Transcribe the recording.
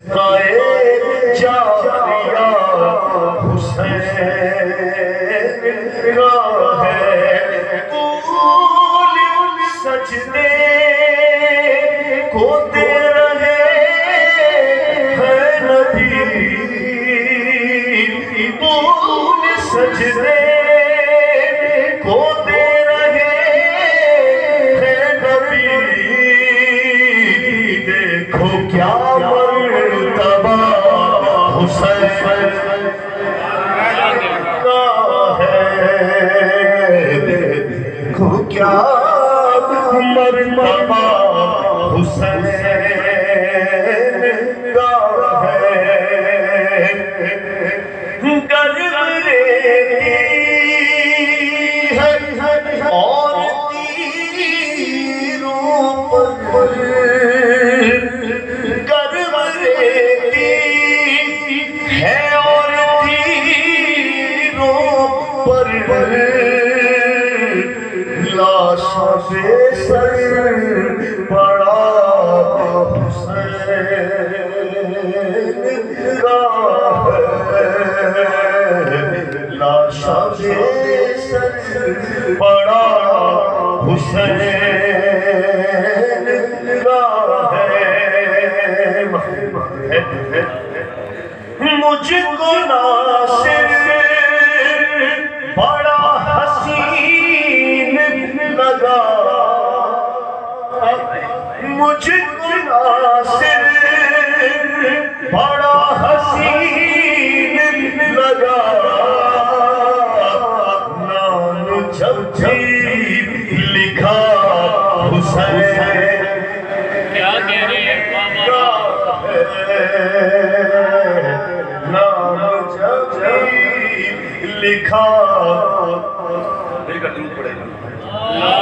جاریہ حسین کا ہے طول سجدے کو دے رہے ہیں نبی طول سجدے کو دے رہے ہیں نبی دیکھو کیا مرتبہ حسین کا ہے دیکھو کیا مرتبہ حسین کا ہے گرم ریتی ہے اور تیروں پر گرم ریتی ہے اور تیروں پر لاشاں بے سر پڑا حسین کا ہے لاشاں بے سر پڑا حسین کا ہے مجھ کو ناصر بڑا حسین لگا مجھ کو ناصر بڑا حسین لگا نام جب بھی لکھا حسین کیا کہہ رہے ہیں نام جب بھی لکھا دل کا درود پڑے گا